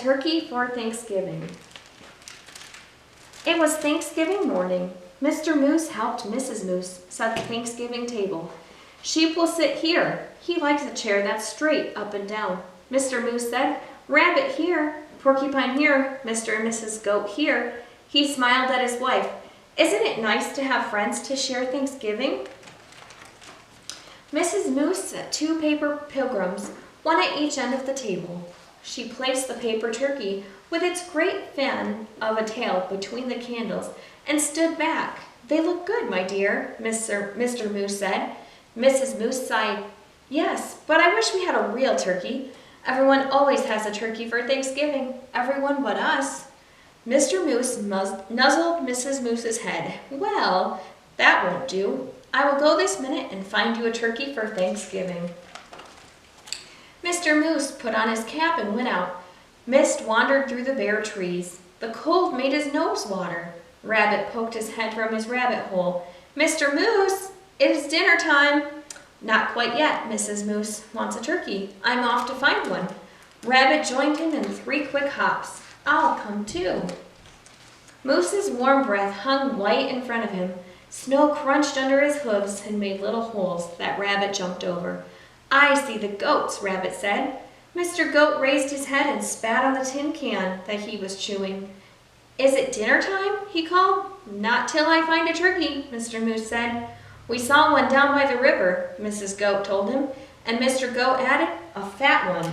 turkey for Thanksgiving. It was Thanksgiving morning. Mr. Moose helped Mrs. Moose set the Thanksgiving table. Sheep will sit here. He likes a chair that's straight up and down. Mr. Moose said, Rabbit here, Porcupine here, Mr. and Mrs. Goat here. He smiled at his wife. Isn't it nice to have friends to share Thanksgiving? Mrs. Moose set 2 paper pilgrims, one at each end of the table. She placed the paper turkey with its great fan of a tail between the candles and stood back. They look good, my dear, Mr. Moose said. Mrs. Moose sighed. Yes, but I wish we had a real turkey. Everyone always has a turkey for Thanksgiving, everyone but us. Mr. Moose nuzzled Mrs. Moose's head. Well, that won't do. I will go this minute and find you a turkey for Thanksgiving. Mr. Moose put on his cap and went out. Mist wandered through the bare trees. The cold made his nose water. Rabbit poked his head from his rabbit hole. Mr. Moose, it is dinner time. Not quite yet, Mrs. Moose wants a turkey. I'm off to find one. Rabbit joined him in 3 quick hops. I'll come too. Moose's warm breath hung white in front of him. Snow crunched under his hooves and made little holes that Rabbit jumped over. I see the goats, Rabbit said. Mr. Goat raised his head and spat on the tin can that he was chewing. Is it dinner time? He called. Not till I find a turkey, Mr. Moose said. We saw one down by the river, Mrs. Goat told him, and Mr. Goat added, a fat one.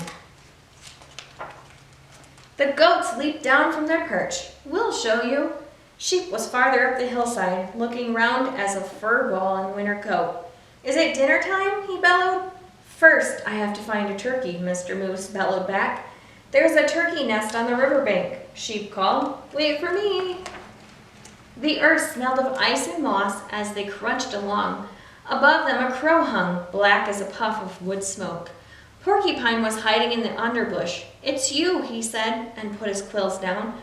The goats leaped down from their perch. We'll show you. Sheep was farther up the hillside, looking round as a fur ball in winter coat. Is it dinner time? He bellowed. First, I have to find a turkey, Mr. Moose bellowed back. There's a turkey nest on the riverbank, Sheep called. Wait for me. The earth smelled of ice and moss as they crunched along. Above them a crow hung, black as a puff of wood smoke. Porcupine was hiding in the underbush. It's you, he said, and put his quills down.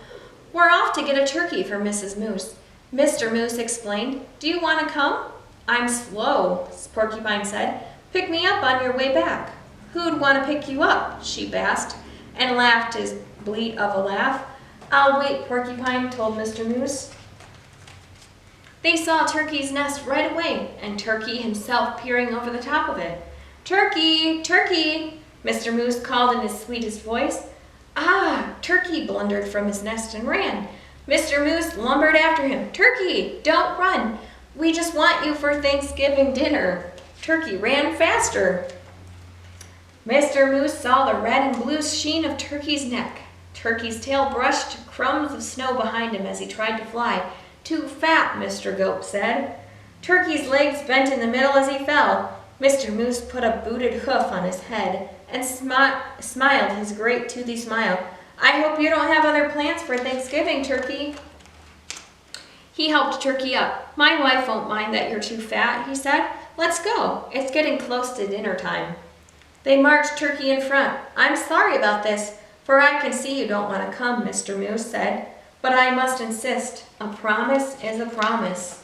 We're off to get a turkey for Mrs. Moose. Mr. Moose explained. Do you want to come? I'm slow, Porcupine said. Pick me up on your way back. Who'd want to pick you up? Sheep asked, and laughed his bleat of a laugh. I'll wait, Porcupine told Mr. Moose. They saw Turkey's nest right away, and Turkey himself peering over the top of it. Turkey! Turkey! Mr. Moose called in his sweetest voice. Ah! Turkey blundered from his nest and ran. Mr. Moose lumbered after him. Turkey! Don't run! We just want you for Thanksgiving dinner. Turkey ran faster. Mr. Moose saw the red and blue sheen of Turkey's neck. Turkey's tail brushed crumbs of snow behind him as he tried to fly. Too fat, Mr. Goat said. Turkey's legs bent in the middle as he fell. Mr. Moose put a booted hoof on his head and smiled his great toothy smile. I hope you don't have other plans for Thanksgiving, Turkey. He helped Turkey up. My wife won't mind that you're too fat, he said. Let's go. It's getting close to dinner time. They marched Turkey in front. I'm sorry about this, for I can see you don't want to come, Mr. Moose said. But I must insist. A promise is a promise.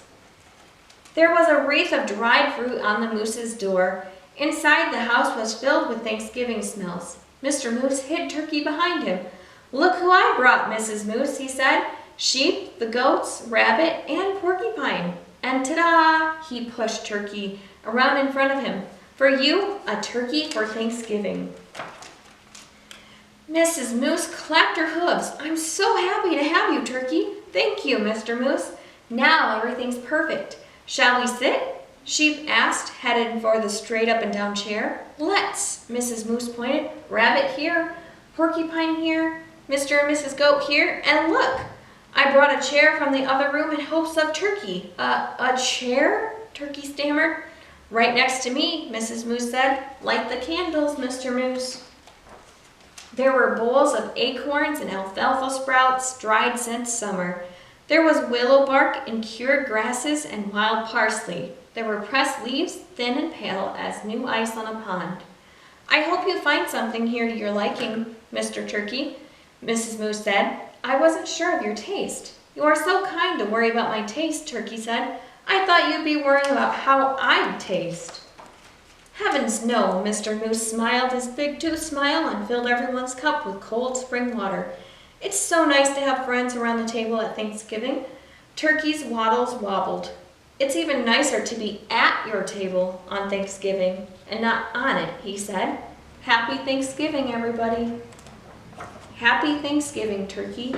There was a wreath of dried fruit on the moose's door. Inside, the house was filled with Thanksgiving smells. Mr. Moose hid Turkey behind him. Look who I brought, Mrs. Moose, he said. Sheep, the goats, Rabbit, and Porcupine. And ta-da! He pushed Turkey around in front of him. For you, a turkey for Thanksgiving. Mrs. Moose clapped her hooves. I'm so happy to have you, Turkey. Thank you, Mr. Moose. Now everything's perfect. Shall we sit? Sheep asked, headed for the straight up and down chair. Let's, Mrs. Moose pointed. Rabbit here, Porcupine here, Mr. and Mrs. Goat here, and look, I brought a chair from the other room in hopes of Turkey. A chair? Turkey stammered. Right next to me, Mrs. Moose said. Light the candles, Mr. Moose. There were bowls of acorns and alfalfa sprouts, dried since summer. There was willow bark and cured grasses and wild parsley. There were pressed leaves, thin and pale as new ice on a pond. I hope you find something here to your liking, Mr. Turkey, Mrs. Moose said. I wasn't sure of your taste. You are so kind to worry about my taste, Turkey said. I thought you'd be worrying about how I'd taste. Heavens no, Mr. Moose smiled his big tooth smile and filled everyone's cup with cold spring water. It's so nice to have friends around the table at Thanksgiving. Turkey's waddles wobbled. It's even nicer to be at your table on Thanksgiving and not on it, he said. Happy Thanksgiving, everybody. Happy Thanksgiving, Turkey.